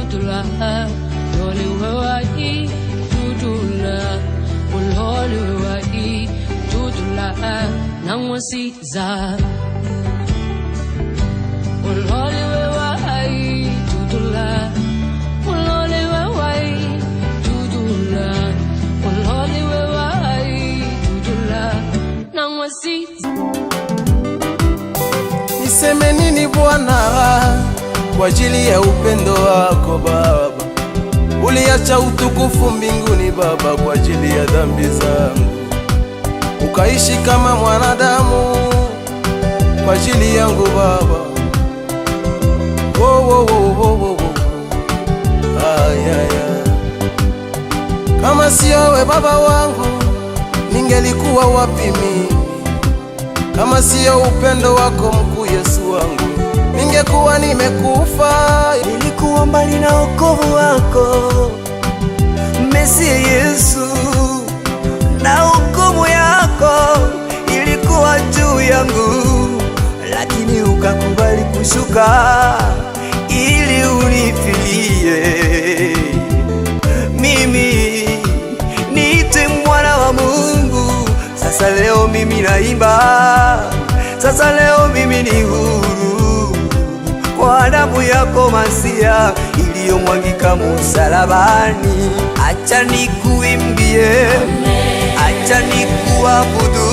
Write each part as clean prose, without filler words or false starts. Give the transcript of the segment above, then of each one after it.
tutula lole wai tutula ulole wai tutula namwasiza ulole wai tutula ulole wai tutula ulole wai tutula namwasiza. Niseme nini Bwana kwa ajili ya upendo wako Baba? Uliacha utukufu mbinguni Baba kwa ajili ya dhambi zangu, ukaishi kama mwanadamu kwa ajili yangu Baba. Oh, oh, oh, oh, oh, oh. Ay, ay, ay. Kama sio wewe Baba wangu ningelikuwa wapi mimi? Kama sio upendo wako mkuu Yesu wangu ningekuwa nimekufa. Nilikuwa mbali na wokovu wako Mesia Yesu, na hukumu yako ilikuwa juu yangu, lakini ukakubali kushuka ili unifilie mimi niite mwana wa Mungu. Sasa leo mimi naimba, sasa leo mimi ni huru kwa damu yako Masia iliyomwagika msalabani. Acha nikuimbie, acha nikuabudu,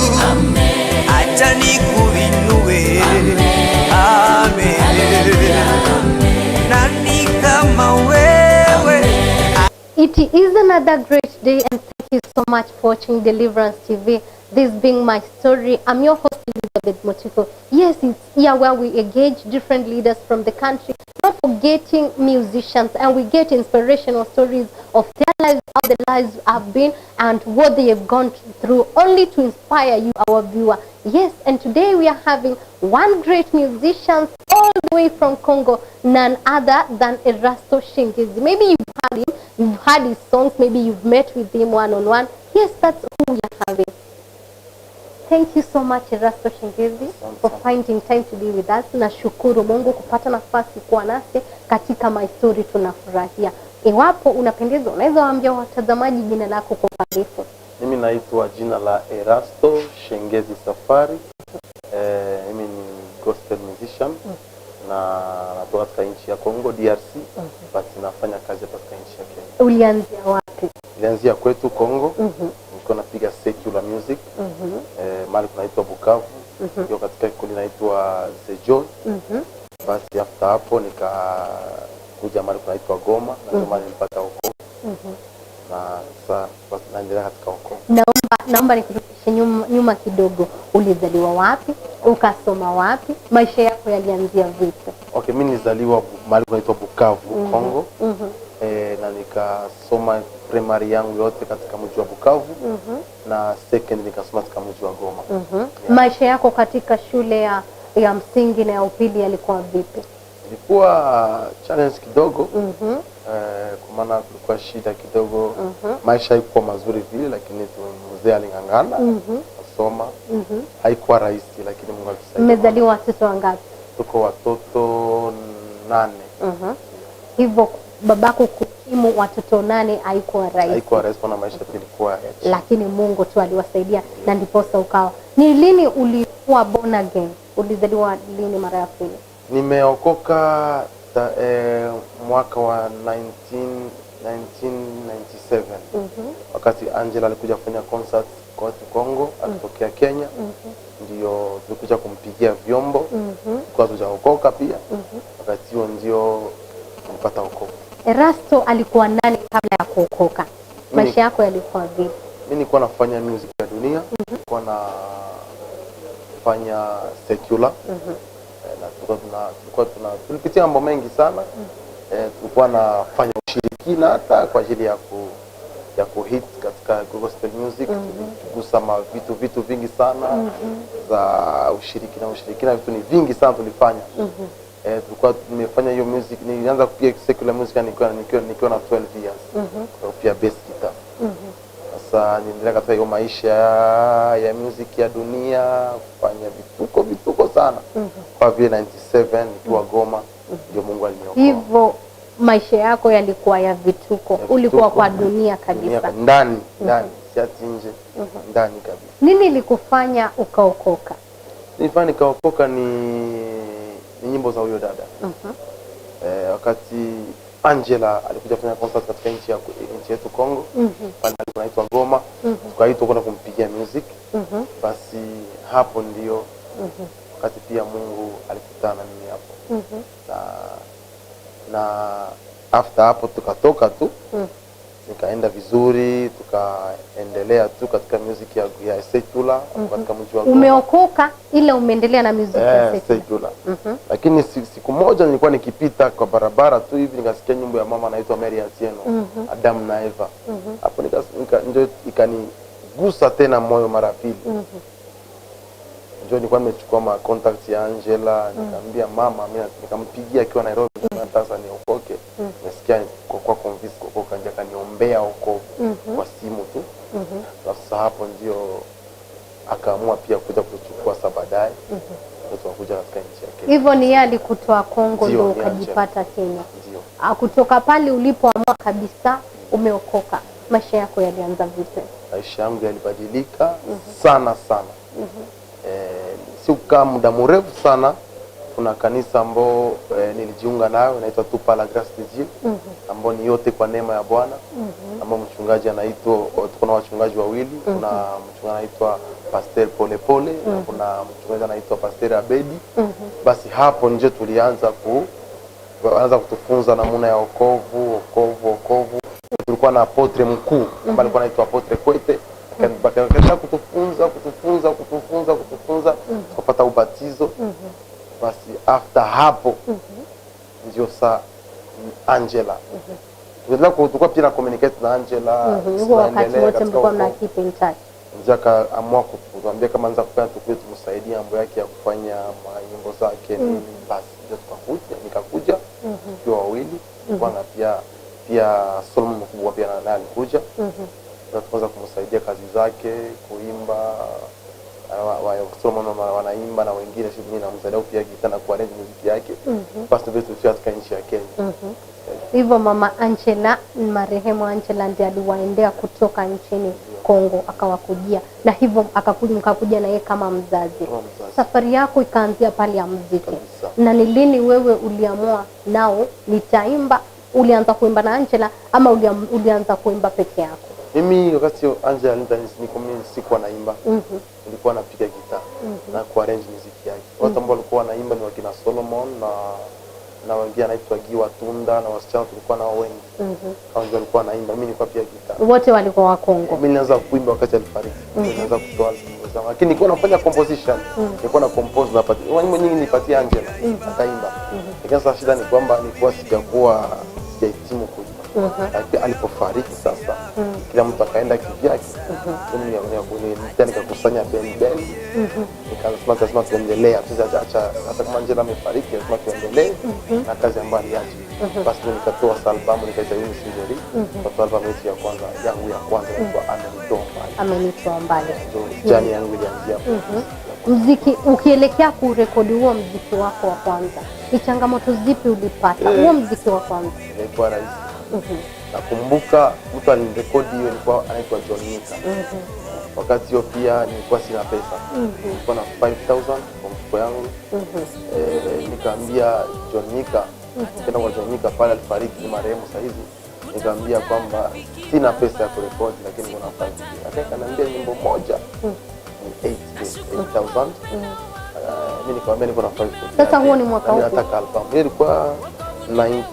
acha nikuinue. Amen. Nani kama wewe? It is another great day, and thank you so much for watching Deliverance TV. This being my story, I'm your host Elizabeth Motiko. Yes, it's here where we engage different leaders from the country, not forgetting musicians, and we get inspirational stories of their lives, how their lives have been, and what they have gone through, only to inspire you, our viewer. Yes, and today we are having one great musician all the way from Congo, none other than Erasto Shengezi. Maybe you've heard him, you've heard his songs, maybe you've met with him one-on-one. Yes, that's who we are having. Thank you so much Erasto Shengezi for finding time to be with us. Nashukuru Mungu kupata nafasi kuwa nasi katika My Story, tunafurahia. Iwapo unapendezwa, unaweza waambia watazamaji jina lako kwa urefu? Mimi naitwa jina la Erasto Shengezi Safari. Mimi ni gospel musician na natoka katika nchi ya Congo DRC, but nafanya kazi katika nchi ya Kenya. Ulianzia wapi? Nilianzia kwetu Congo. Nilikuwa napiga secular music. Mahali kunaitwa Bukavu. Ndio katika kikundi naitwa The Joy. Basi after hapo nikakuja mahali kunaitwa Goma, na ndio mahali nilipata wokovu. Na sasa naendelea katika wokovu. Naomba nikurudishe nyuma kidogo. Ulizaliwa wapi? Ukasoma wapi? Maisha yako yalianzia vipi? Okay, mimi nilizaliwa mahali kunaitwa Bukavu, Congo. Na nikasoma primary yangu yote katika mji wa Bukavu. Na second nikasoma katika mji wa Goma. Maisha yako katika shule ya msingi na ya upili yalikuwa vipi? Ilikuwa challenge kidogo. Kwa maana kulikuwa shida kidogo. Maisha haikuwa mazuri vile, lakini mzee alingangana. Kusoma haikuwa rahisi, lakini Mungu alisaidia. Mmezaliwa watoto wangapi? Tuko watoto 8. Hivyo babako kukimu watoto 8 haikuwa rahisi. Haikuwa rahisi, na maisha ilikuwa lakini Mungu tu aliwasaidia, na ndiposa ukawa. Ni lini ulikuwa born again? Ulizaliwa lini mara ya pili? Nimeokoka mwaka wa 1997. Wakati Angela alikuja kufanya concert kwa Congo, alitokea Kenya. Ndio tulikuja kumpigia vyombo. Kwa tujaokoka pia. Wakati huo ndio tulipata wokovu. Erasto alikuwa nani kabla ya kuokoka? Maisha yako yalikuwa vipi? Mimi nilikuwa nafanya music ya dunia. Nilikuwa nafanya secular. Na tulipitia mambo mengi sana. Tulikuwa nafanya ushirikina hata kwa ajili ya kuhit katika gospel music. Tuligusa vitu vingi sana za ushirikina vitu ni vingi sana tulifanya. Tulikuwa nimefanya hiyo music, nilianza kupiga secular music nikiwa na 12 years. Pia bass guitar. Sasa niendelea katika hiyo maisha ya music ya dunia, kufanya vituko sana. Kwa vile 97 nikiwa Goma ndio Mungu aliniokoa. Hivyo maisha yako yalikuwa ya vituko, ulikuwa kwa dunia kabisa. Ndani si ati nje, ndani kabisa. Nini ilikufanya ukaokoka? Nilifanya nikaokoka ni nyimbo za huyo dada. Wakati Angela alikuja kufanya concert katika nchi yetu Kongo, pale anaitwa Goma, tukaitwa kwenda kumpigia music. Basi hapo ndio wakati pia Mungu alikutana na mimi hapo. Na after hapo tukatoka tu, nikaenda vizuri, tukaendelea tu katika music ya secular katika mji wa Goma. Umeokoka ile umeendelea na music ya secular. Lakini siku moja nilikuwa nikipita kwa barabara tu hivi, nikasikia nyimbo ya mama anaitwa Mary Atieno, Adam na Eva. Hapo ndio ikanigusa tena moyo mara pili. Ndio nilikuwa nimechukua contact ya Angela, nikamwambia mama, mimi nikampigia akiwa Nairobi, nataka niokoke. Nasikia kwa convince kuokoka, ndio kaniombea wokovu kwa simu tu. Sasa hapo ndio akaamua pia kuja kuchukua baadaye. Ndio tukakuja katika nchi ya Kenya. Hivyo ni yeye alikutoa Kongo ndio ukajipata Kenya. Ndio. Kutoka pale ulipoamua kabisa umeokoka, maisha yako yalianza vipi? Maisha yangu yalibadilika sana. Si ukaa muda mrefu sana. Kuna kanisa ambao nilijiunga nayo inaitwa Tupa la Grace de Dieu, ambao ni yote kwa neema ya Bwana, ambao mchungaji anaitwa, kuna wachungaji wawili, kuna mchungaji anaitwa Pastor Pole Pole, na kuna mchungaji anaitwa Pastor Abedi. Basi hapo nje tulianza kutufunza namna ya wokovu. Tulikuwa na apotre mkuu ambaye alikuwa anaitwa Apotre Kwete, akaendelea kutufunza tukapata ubatizo. Basi after hapo ndio saa Angela. Tulikuwa pia na communicate na Angela. Wakati wote mlikuwa mna keep in touch. Ndio akaamua kutuambia kama anza kufanya tumsaidie mambo yake ya kufanya nyimbo zake. Basi ndio nikakuja kwa wawili, kwanza pia Solomon mkubwa pia na alikuja. Tukaanza kumsaidia kazi zake, kuimba. Solomon wanaimba na wengine shughuli na msaada pia gitaa na kuarrange muziki yake. Basi ndio tulifika katika nchi ya Kenya. Hivyo mama Angela, marehemu Angela ndiye aliwaendea kutoka nchini Kongo akawakujia, na hivyo mkakuja na yeye kama mzazi. Safari yako ikaanzia pale ya muziki. Na ni lini wewe uliamua nao nitaimba? Ulianza kuimba na Angela ama ulianza kuimba peke yako? Mimi wakati Angela mimi sikuwa naimba. Nilikuwa napiga gitaa na kuarrange muziki yake. Watu ambao walikuwa wanaimba ni wakina Solomon na wengine anaitwa Giwa Tunda, na wasichana tulikuwa nao wengi. Hao ndio walikuwa wanaimba, mimi nilikuwa pia gitaa. Wote walikuwa wa Kongo. Mimi nilianza kuimba wakati alifariki. Nilianza kutoa nyimbo zangu. Lakini nilikuwa nafanya composition. Nilikuwa na compose na pati. Nyimbo nyingi nipatia Angela. Akaimba. Lakini sasa shida ni kwamba nilikuwa sijahitimu kuimba. Lakini alipofariki sasa kila mtu akaenda kivyake. Mimi nikakusanya band. Nikasema tuendelee. Hata kama Angela amefariki, lazima tuendelee na kazi ambayo aliacha. Basi nikatoa albamu nikaita Unisijeri. Kwa albamu ya kwanza kwa Amenitoa Mbali. Jani yangu ilianzia hapo. Muziki ukielekea kurekodi huo muziki wako wa kwanza, ni changamoto zipi ulipata? Huo muziki wa kwanza ilikuwa rahisi. Nakumbuka mtu alinirekodi hiyo ilikuwa anaitwa John Nika. Wakati hiyo pia nilikuwa sina pesa. Nilikuwa na 5,000 kwa mfuko yangu. Nikaambia John Nika, kenda kwa John Nika pale alifariki, ni marehemu sasa hivi. Nikaambia kwamba sina pesa ya kurekodi lakini kuna 5,000. Akaniambia nyimbo moja ni 8,000. Mimi nikamwambia niko na 5,000. Sasa huo ni mwaka upi? Nataka album. Ilikuwa 2008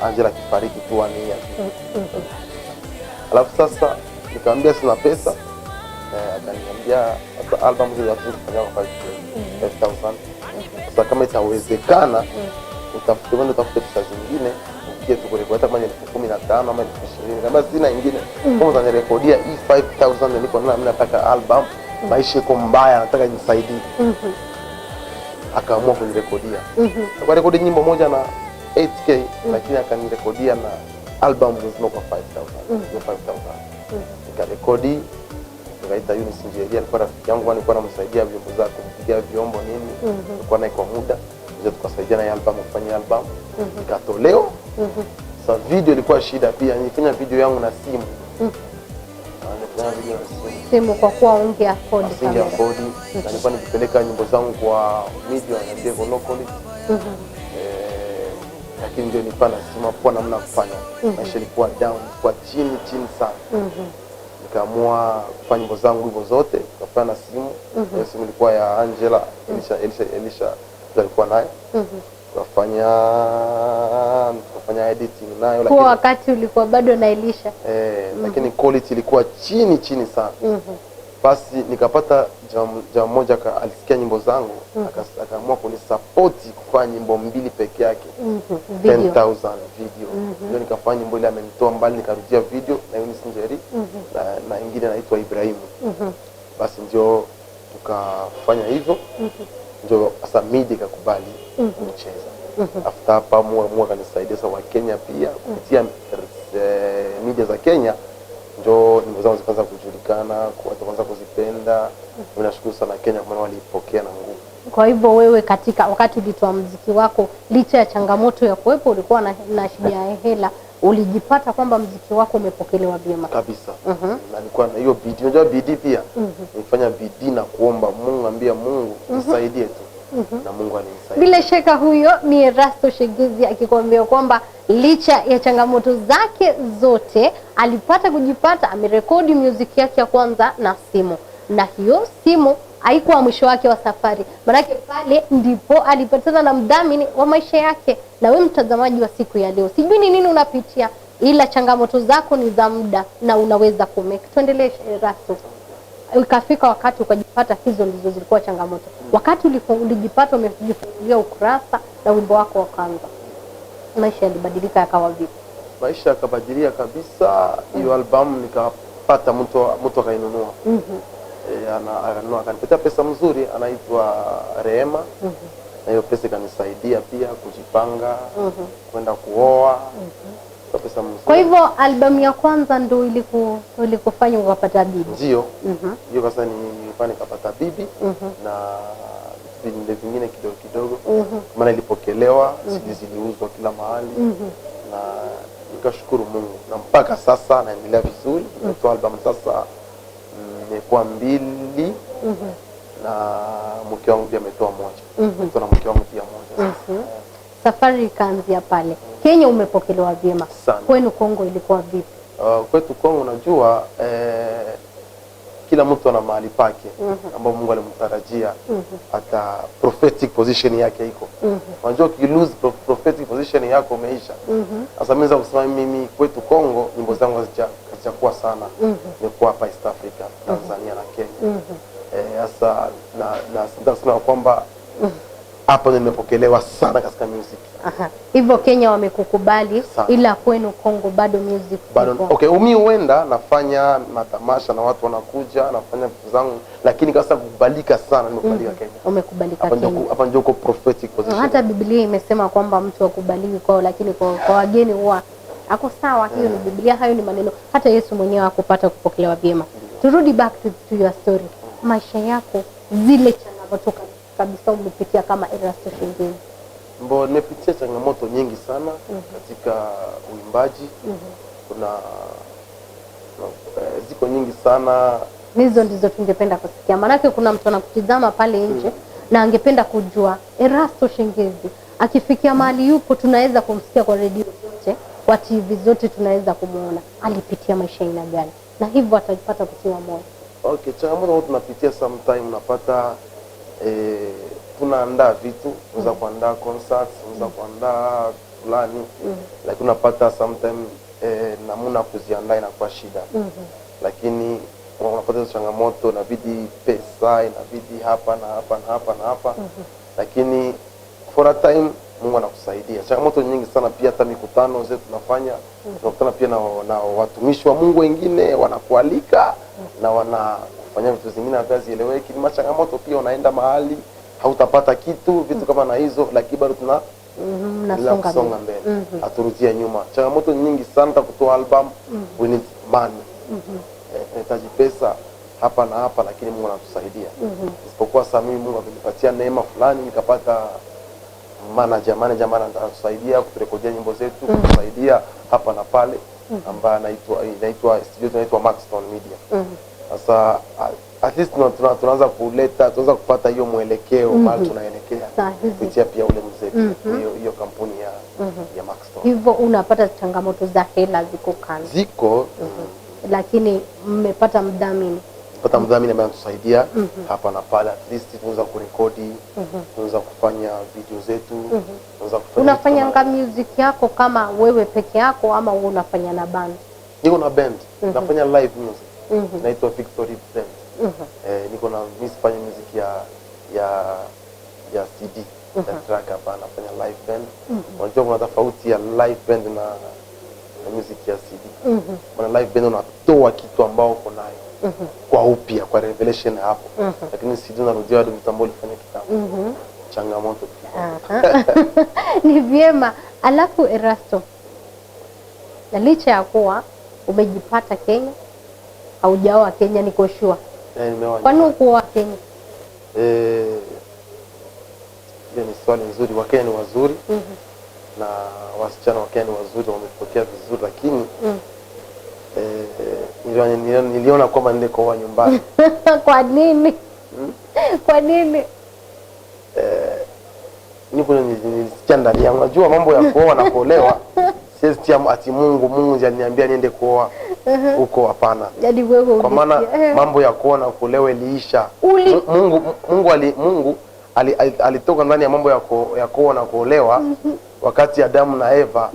Angela kifariki tu ania. Alafu sasa nikamwambia sina pesa. Akaniambia album hiyo tutafanya kwa 5,000. Sasa kama itawezekana utafute pesa zingine ukie tukurekodi hata kama ni 15 ama 20. Kama sina nyingine kama utanirekodia hii 5,000 niko na mimi nataka album, maisha yako mbaya nataka nisaidie. Akaamua kunirekodia. Akarekodi nyimbo moja na 8K lakini akanirekodia na album nzima kwa 5,000. nikarekodi, nikaita Eunice Njeri, alikuwa rafiki yangu, nilikuwa namsaidia vyombo zake, kupigia vyombo nini, nilikuwa naye kwa muda, ndio tukasaidiana na album, kufanya album, ikatolewa. Sasa video ilikuwa shida pia, nilifanya video yangu na simu. Simu kwa kuwa unge afford kamera. Na nilikuwa nikipeleka nyimbo zangu kwa media na Devo locally. Lakini ndio nilikuwa nasema kwa namna kufanya. Maisha ilikuwa down, kwa chini sana. Nikaamua kufanya nyimbo zangu hivyo zote, nikafanya na simu. Simu ilikuwa ya Angela, Elisha alikuwa naye. Tukafanya editing nayo, lakini kwa wakati ulikuwa bado na Elisha. Lakini quality ilikuwa chini sana. Basi nikapata jamaa mmoja alisikia nyimbo zangu, akaamua kunisupport kufanya nyimbo 2 peke yake. 10,000 video. Ndio nikafanya nyimbo ile, amenitoa mbali, nikarudia video na Eunice Njeri na ingine inaitwa Ibrahimu. Basi ndio tukafanya hivyo. Ndio sasa media ikakubali kucheza. After hapa Mungu akanisaidia sasa wa Kenya pia kupitia media za Kenya, ndio nyimbo zangu zikaanza kujulikana, watu wakaanza kuzipenda. Ninashukuru sana Kenya kwa maana walipokea na nguvu. Kwa hivyo wewe katika wakati ulitoa muziki wako, licha ya changamoto ya kuwepo, ulikuwa na shida ya hela, ulijipata kwamba muziki wako umepokelewa vyema kabisa. Na nilikuwa na hiyo bidii, unajua bidii pia. Nilifanya bidii na kuomba Mungu, ambia Mungu nisaidie tu. Na Mungu alinisaidia. Bila shaka huyo ni Erasto Shengezi akikwambia kwamba licha ya changamoto zake zote alipata kujipata, amerekodi music yake ya kwanza na simu. Na hiyo simu haikuwa mwisho wake wa safari. Maanake pale ndipo alipatana na mdhamini wa maisha yake. Na wewe mtazamaji wa siku ya leo, sijui ni nini unapitia, ila changamoto zako ni za muda na unaweza kumake. Tuendelee Erasto. Ukafika wakati ukajipata hizo ndizo zilikuwa changamoto. Wakati ulijipata umejifungulia ukurasa na wimbo wako wakaanza, maisha yalibadilika yakawa vipi? Maisha yakabadilika kabisa. Hiyo album nikapata mtu akainunua. Akanipatia pesa mzuri, anaitwa Rehema. Na hiyo pesa ikanisaidia pia kujipanga, kwenda kuoa. Pesa mzuri. Kwa hivyo album ya kwanza ndio ilikufanya ukapata bibi? Ndio. Hiyo sasa nikapata bibi na vingine kidogo. Maana ilipokelewa, ziliuzwa kila mahali. Na nikashukuru Mungu. Na mpaka sasa naendelea vizuri. Nimetoa album sasa imekuwa 2 na mke wangu pia ametoa moja. Tuna mke wangu pia moja. Safari ikaanzia pale. Kenya umepokelewa vyema. Kwenu Kongo ilikuwa vipi? Kwetu Kongo unajua kila mtu ana mahali pake ambapo Mungu alimtarajia, hata prophetic position yake iko. Unajua ukilose prophetic position yako umeisha. Sasa mimi naweza kusema mimi kwetu Kongo nyimbo zangu hazijakuwa sana. Nimekuwa hapa East Africa, Tanzania na Kenya. Sasa na nasema kwamba hapo nimepokelewa sana katika music. Hivyo Kenya wamekukubali ila kwenu Kongo bado music bado. Okay, mimi huenda nafanya matamasha na watu wanakuja, nafanya vitu zangu, lakini kasa kukubalika sana nimekubalika Kenya. Umekubalika Kenya. Hapa ndio uko prophetic position. Hata Biblia imesema kwamba mtu akubaliwi kwao, lakini kwa wageni huwa ako sawa. Hiyo ni Biblia, hayo ni maneno. Hata Yesu mwenyewe hakupata kupokelewa vyema. Turudi back to your story. Maisha yako, zile changamoto kabisa umepitia kama Erasto Shengezi. Nimepitia changamoto nyingi sana katika uimbaji. Kuna ziko nyingi sana. Hizo ndizo tungependa kusikia. Maanake kuna mtu anakutizama pale nje na angependa kujua Erasto Shengezi akifikia mahali yupo, tunaweza kumsikia kwa redio zote, kwa TV zote tunaweza kumuona. Alipitia maisha aina gani? Na hivyo atapata kutiwa moyo. Okay, changamoto tunapitia sometime unapata tunaandaa vitu, unaweza kuandaa concerts, unaweza kuandaa fulani, lakini unapata sometime namna kuziandaa inakuwa shida. Lakini unapata changamoto, inabidi pesa, inabidi hapa na hapa na hapa na hapa. Lakini for a time Mungu anakusaidia. Changamoto nyingi sana pia, hata mikutano zetu tunafanya, tunakutana pia na watumishi wa Mungu wengine wanakualika na wanafanya vitu zingine hata zieleweki. Ni changamoto pia, unaenda mahali hautapata kitu, vitu kama na hizo, lakini bado tunasonga mbele. Haturudia nyuma. Changamoto nyingi sana kutoa album, we need money. tunahitaji pesa hapa na hapa, lakini Mungu anatusaidia. Isipokuwa sasa mimi Mungu amenipatia neema fulani, nikapata manager anatusaidia kuturekodia nyimbo zetu, kutusaidia hapa na pale, ambaye inaitwa studio inaitwa Maxton Media. Sasa at least tunaanza tunaanza kupata hiyo mwelekeo mahali tunaelekea kupitia pia ule muziki, hiyo kampuni ya Maxton. Hivyo unapata changamoto za hela ziko kando. Ziko lakini mmepata mdhamini. Pata mdhamini ambaye anatusaidia hapa na pale, at least tunaweza kurekodi, tunaweza kufanya video zetu, tunaweza kufanya. Unafanya music yako kama wewe peke yako ama wewe unafanya na band? Niko na band, nafanya live music. Naitwa Victory Band. Niko na mimi sifanye music ya CD, ya track hapa, nafanya live band. Unajua kuna tofauti ya live band na music ya CD. Kuna live band unatoa kitu ambao uko nayo kwa upya, kwa revelation hapo. Lakini CD unarudia hadi mtambo ulifanya kitambo. Changamoto pia. Ni vyema. Alafu Erasto, na licha ya kuwa umejipata Kenya, haujaoa Kenya, niko sure. Nimeoa. Kwani uko Kenya? Hiyo ni swali nzuri. Wakenya ni wazuri. Na wasichana wa Kenya ni wazuri, wamepokea vizuri, lakini niliona kwamba nile kwa nyumbani. Kwa nini? Kwa nini? Nilisikia ndani yangu, unajua mambo ya kuoa na kuolewa, siwezi ati Mungu ndiye aliniambia niende kuoa huko, hapana. Yaani wewe kwa maana mambo ya kuoa na kuolewa iliisha. Mungu alitoka ndani ya mambo ya kuoa na kuolewa wakati Adamu na Eva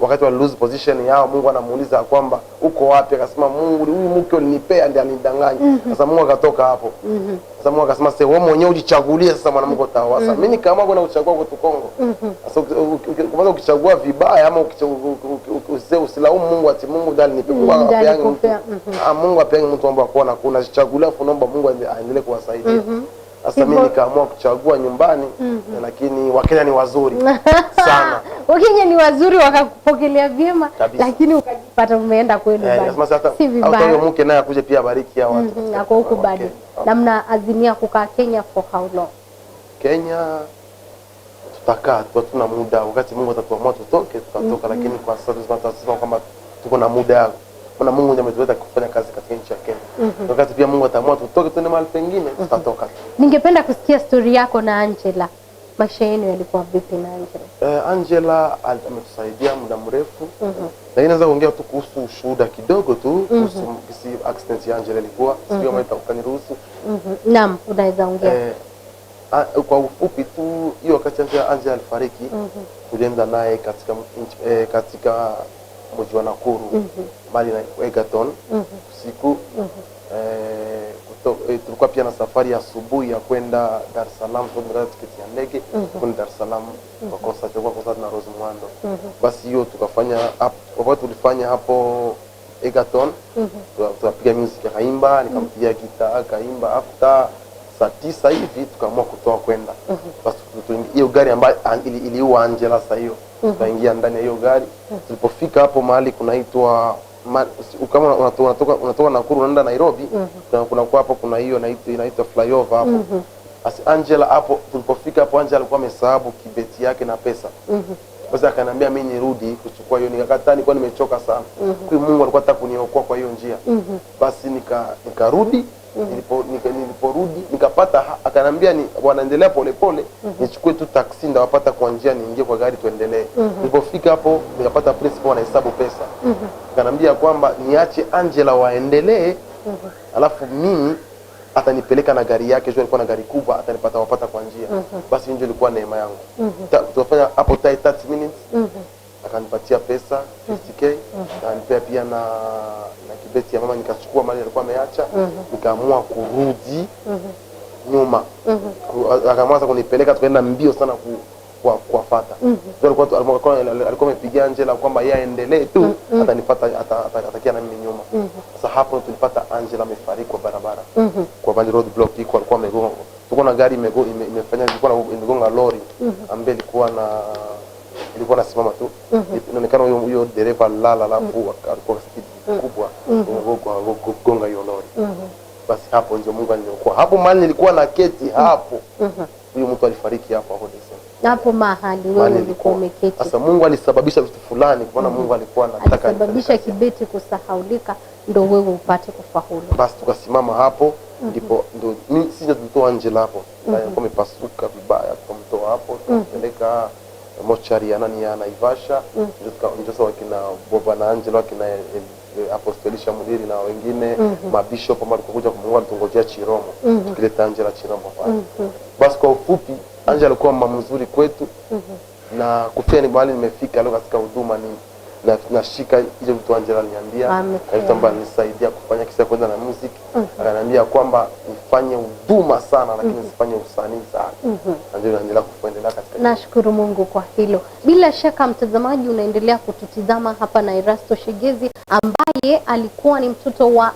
wakati wali lose position yao. Mungu anamuuliza kwamba uko wapi, akasema Mungu huyu mke ulinipea ndiye alinidanganya. Sasa Mungu akatoka hapo. Sasa Mungu akasema sasa wewe mwenyewe ujichagulie sasa mwanamke utaoa. Sasa mimi kama kuna kuchagua kwa Kongo. Sasa kwanza ukichagua vibaya ama usilaumu Mungu ati Mungu ndiye alinipea. Mungu apeange mtu ambaye akuona kuna chagulia, afu naomba Mungu aendelee kuwasaidia. Sasa mimi nikaamua kuchagua nyumbani, lakini Wakenya ni wazuri sana. Wakenya ni wazuri, wakakupokelea vyema, lakini ukajipata umeenda kwenu bado. Si vibaya. Au huyo mke naye akuje pia bariki hao watu. Ako huko bado. Na mnaazimia kukaa Kenya for how long? Kenya tutakaa, tuna muda. Wakati Mungu atatuamua tutoke, tutatoka, lakini kwa sasa tunasema kwamba tuko na muda. Kuna Mungu ndiye ametuleta kufanya kazi katika nchi ya Kenya. Wakati pia Mungu ataamua tutoke tuende mahali pengine, tutatoka. Ningependa kusikia story yako na Angela. Maisha yenu yalikuwa vipi na Angela? Angela ametusaidia muda mrefu. Lakini naweza kuongea tu kuhusu ushuhuda kidogo tu kuhusu accident ya Angela ilikuwa. Sio kama utaniruhusu. Naam, unaweza ongea. Kwa ufupi tu, hiyo wakati Angela alifariki, tulienda naye katika mji wa Nakuru, mali na Egerton, usiku. Tulikuwa pia na safari ya asubuhi ya kwenda Dar es Salaam, kwa tiketi ya ndege kwenda Dar es Salaam kwa concert na Rose Muhando. Basi hiyo tukafanya hapo, tulifanya hapo Egerton, tukapiga music, akaimba, nikampigia gitaa, akaimba. After saa 9 hivi tukaamua kutoa kwenda. Basi hiyo gari ambayo iliua Angela sasa hiyo, tukaingia ndani ya hiyo gari. Tulipofika hapo mahali kunaitwa kama unatoka Nakuru unaenda Nairobi, kuna kwa hapo kuna hiyo inaitwa flyover hapo. Basi Angela hapo tulipofika hapo, Angela alikuwa amesahabu kibeti yake na pesa. Basi akaniambia mimi nirudi kuchukua hiyo, nikakataa, nilikuwa nimechoka sana. Kwa Mungu alikuwa anataka kuniokoa kwa hiyo njia. Basi nikarudi. Niliporudi nikapata, akaniambia wanaendelea polepole, nichukue tu taxi ndio wapata kwa njia niingie kwa gari tuendelee. Nilipofika hapo nikapata principal anahesabu pesa. Akaniambia kwamba niache Angela waendelee, alafu mimi atanipeleka na gari yake, alikuwa na gari kubwa, wapata kwa njia. Basi ndio ilikuwa neema yangu. Tukafanya hapo 30 minutes. Akanipatia pesa 50k, na pia na kibeti ya mama nikachukua mali alikuwa ameacha, nikaamua kurudi nyuma. Akaanza kunipeleka, tukaenda mbio sana kuwafuata. Alikuwa amepigia Angela kwamba yeye aendelee tu, atanifuata, atakia na mimi nyuma. Sasa hapo tulipata Angela amefariki kwa barabara, kwa Valley Road block. Alikuwa amegonga, tulikuwa na gari imefanya, ilikuwa imegonga lori ambaye ilikuwa nasimama tu. Inaonekana huyo dereva lala, alafu alikuwa speed kubwa. Hapo ndio Mungu aliniokoa. Hapo mahali nilikuwa na keti hapo. Huyo mtu alifariki hapo Desemba. Hapo mahali wewe ulikuwa umeketi. Sasa Mungu alisababisha vitu fulani kwa maana Mungu alikuwa anataka alisababisha kibeti kusahaulika ndio wewe upate kufaulu. Basi tukasimama hapo ndipo ndio mimi sija tulitoa Angela hapo. Alikuwa amepasuka vibaya tukamtoa hapo tukampeleka mochari ya nani ya Naivasha. Ndio sasa wakina Boba na Angela wakina Apostolisha Mudiri na wengine mabishop ambao walikuja kumwona tungojea Chiromo tukileta Angela Chiromo pale. Basi kwa ufupi Angela alikuwa mama mzuri kwetu na kufia ni mahali nimefika leo katika huduma ni nashika hizo vitu Angela aliniambia na vitu ambavyo nisaidia kufanya kisa kwenda na music. Akaniambia kwamba nifanye huduma sana lakini nisifanye usanii sana. Ndio naendelea kuendelea katika. Nashukuru Mungu kwa hilo. Bila shaka mtazamaji unaendelea kututizama hapa na Erasto Shigezi ambaye alikuwa ni mtoto wa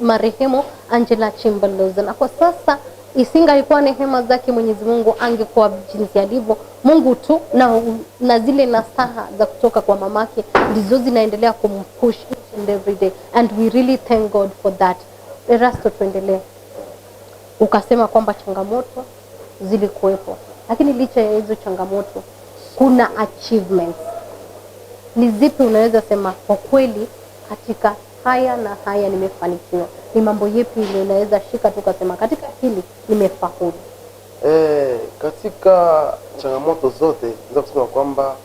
marehemu Angela Chimbaloza, na kwa sasa isinga alikuwa neema zake Mwenyezi Mungu angekuwa jinsi alivyo. Mungu tu na zile nasaha za kutoka kwa mamake ndizo zinaendelea kumpush each and every day, and we really thank God for that. Erasto, tuendelee. Ukasema kwamba changamoto zilikuwepo, lakini licha ya hizo changamoto kuna achievements. Ni zipi unaweza sema kwa kweli katika haya na haya nimefanikiwa? Ni mambo yepi ile unaweza shika tukasema katika hili nimefaulu? Katika changamoto zote naweza kusema kwamba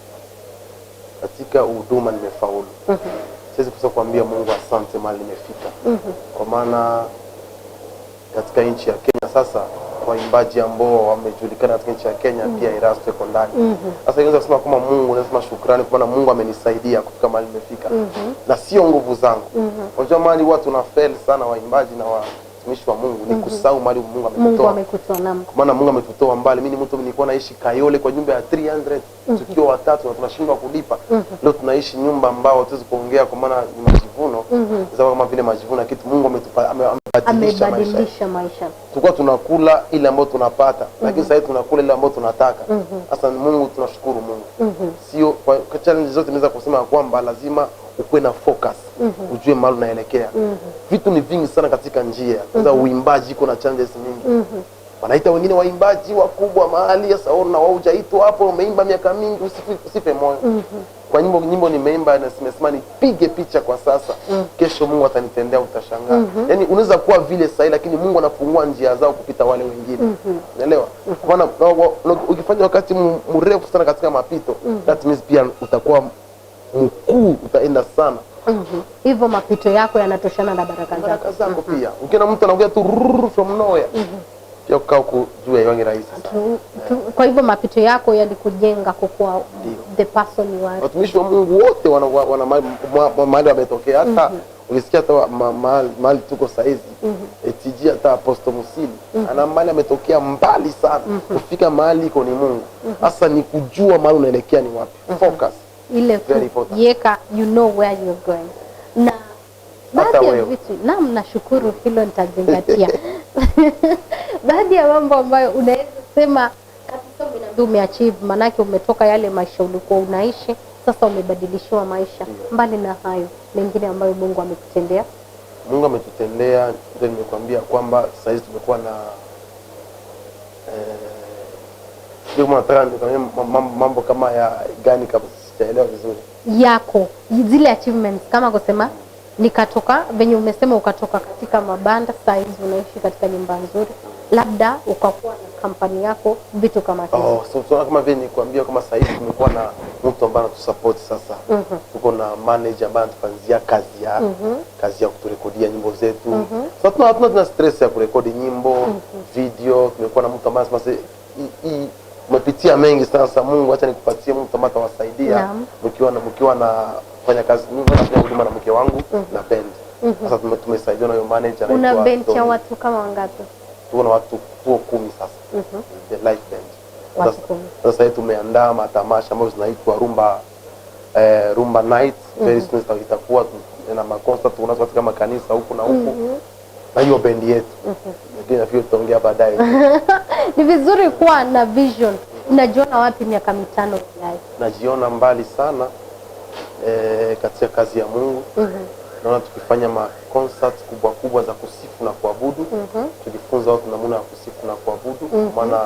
katika huduma nimefaulu. Siwezi kusema kuambia Mungu asante mahali nimefika. Kwa maana katika nchi ya Kenya sasa waimbaji ambao wamejulikana katika nchi ya Kenya pia Erasto iko ndani. Sasa inaweza kusema kama Mungu, nasema shukrani kwa maana Mungu amenisaidia kufika mahali nimefika. Na sio nguvu zangu. Unajua mahali watu na fail sana waimbaji na watumishi wa Mungu ni kusahau mahali Mungu amekutoa. Kwa maana Mungu ametutoa mbali. Mimi ni mtu nilikuwa naishi Kayole kwa nyumba ya 300 tukiwa watatu na tunashindwa kulipa. Leo tunaishi nyumba ambao tuwezi kuongea kwa maana ni majivuno. Sasa kama vile majivuno kitu Mungu amebadilisha maisha. Tulikuwa tunakula ile ambayo tunapata, lakini sasa tunakula ile ambayo tunataka. Sasa Mungu tunashukuru Mungu. Sio kwa challenge zote naweza kusema kwamba lazima ukuwe na focus, ujue mahali unaelekea. Vitu ni vingi sana katika njia. Sasa uimbaji kuna challenges nyingi. Wanaita wengine waimbaji wakubwa mahali sasa ona wao hujaitwa hapo umeimba miaka mingi usife moyo. Kwa nyimbo nimeimba na nimesema nipige picha kwa sasa. Kesho Mungu atanitendea utashangaa. Yaani unaweza kuwa vile sahi lakini Mungu anafungua njia zao kupita wale wengine. Unaelewa? Kwa maana ukifanya wakati mrefu sana katika mapito, that means pia utakuwa mkuu, utaenda sana. Hivyo mapito yako yanatoshana na baraka zako pia. Ukiona mtu anakuja tu from nowhere. Pia ukao kujua yangi rahisi sana. Kwa hivyo mapito yako yalikujenga kwa the person you are. Watumishi wa Mungu wote wana mahali wametokea. Hata ukisikia hata mahali tuko saizi TG hata Apostle Musili ana mahali ametokea mbali sana. Kufika mahali iko ni Mungu. Sasa ni kujua mahali unaelekea ni wapi. Focus. Ile yeka you know where you're going. Na baadhi ya vitu nashukuru hilo nitazingatia. Baadhi ya mambo ambayo unaweza sema kabisa umeachieve, manake umetoka yale maisha ulikuwa unaishi, sasa umebadilishiwa maisha. Mbali na hayo mengine ambayo Mungu amekutendea? Mungu ametutendea, ndio nimekwambia kwamba sasa hivi tumekuwa na mambo kama ya gani kabisa sijaelewa vizuri. Yako zile achievements kama kusema nikatoka venye umesema ukatoka katika mabanda, sasa hivi unaishi katika nyumba nzuri, labda ukakuwa na kampani yako, vitu kama hizo. So kama vile nikwambia kama sasa hivi tumekuwa na mtu ambaye anatusupport sasa. Tuko na manager ambaye anatufanyia kazi ya kuturekodia nyimbo zetu. Sasa hatuna stress ya kurekodi nyimbo, video. Tumekuwa na mtu ambaye anasema hii umepitia mengi sasa, Mungu acha nikupatie mtu ambaye atawasaidia mkiwa na fanya kazi. Mimi nafanya huduma na mke wangu na band. Sasa tumesaidiwa na hiyo manager na una band ya watu kama wangapi? Tuko na watu 10 sasa. The live band. Sasa tumeandaa matamasha ambayo zinaitwa Rumba Night. Very soon itakuwa na maconcert tunazo katika makanisa huku na huku. Na hiyo band yetu. Lakini nafikiri tutaongea baadaye. Ni vizuri kuwa na vision. Unajiona wapi miaka 5 ijayo? Najiona mbali sana katika kazi ya Mungu. naona tukifanya concert kubwa za kusifu na kuabudu. Tukifunza watu namna ya kusifu na kuabudu, maana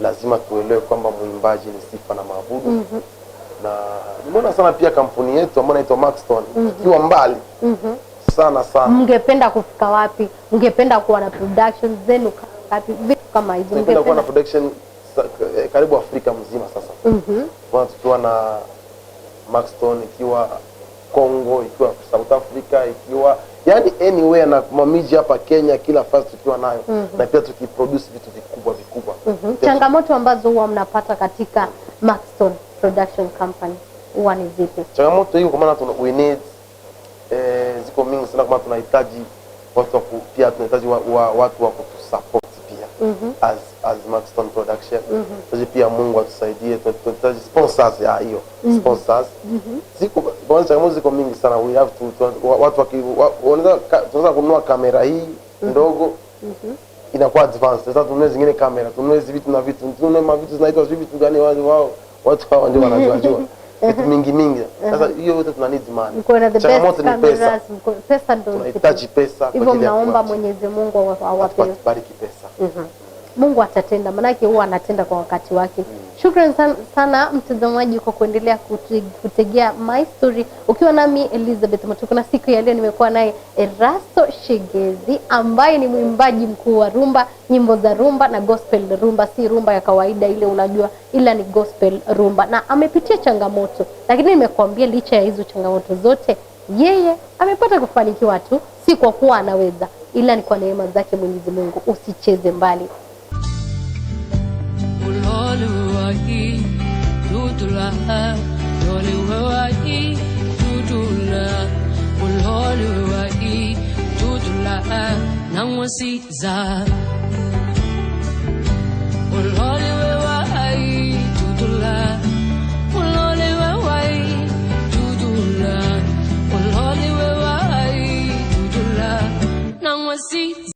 lazima tuelewe kwamba muimbaji ni sifa na maabudu. Na nimeona sana pia kampuni yetu ambayo inaitwa Maxton ikiwa mbali sana. Mngependa kufika wapi? Mngependa kuwa na production zenu wapi? Vitu kama hizo mngependa kuwa na production karibu Afrika mzima sasa. Kwa tukiwa na Maxton, ikiwa Kongo, ikiwa South Africa, ikiwa yani anywhere, na mamiji hapa Kenya, kila fast tukiwa nayo. Na pia tukiproduce vitu vikubwa. Changamoto ambazo huwa mnapata katika Maxton Production Company huwa ni zipi? Changamoto hiyo kwa maana we need ziko mingi sana, kama tunahitaji watu pia tunahitaji watu wa kutusupport pia as Maxton Production. Pia Mungu atusaidie, tunahitaji sponsors hiyo sponsors. Ziko changamoto ziko mingi sana. We have to watu tunaweza kununua kamera hii ndogo inakuwa advanced. Sasa tununue zingine kamera, tununue vitu na vitu, tununue vitu zinaitwa vitu gani watu hao ndio wanajua. Vitu mingi. Sasa hiyo yote tuna need money. Changamoto ni pesa. Pesa ndio tunahitaji pesa. Hivyo naomba Mwenyezi Mungu awape bariki pesa. Mungu atatenda, manake huwa anatenda kwa wakati wake. Shukrani sana mtazamaji kwa kuendelea kutegea My Story. Ukiwa nami Elizabeth Matuko, na siku ya leo nimekuwa naye Erasto Shegezi ambaye ni mwimbaji mkuu wa rumba, nyimbo za rumba na gospel rumba, si rumba ya kawaida ile unajua, ila ni gospel rumba, na amepitia changamoto, lakini nimekuambia licha ya hizo changamoto zote yeye amepata kufanikiwa tu, si kwa kuwa anaweza, ila ni kwa neema zake Mwenyezi Mungu. Usicheze mbali. Ulholi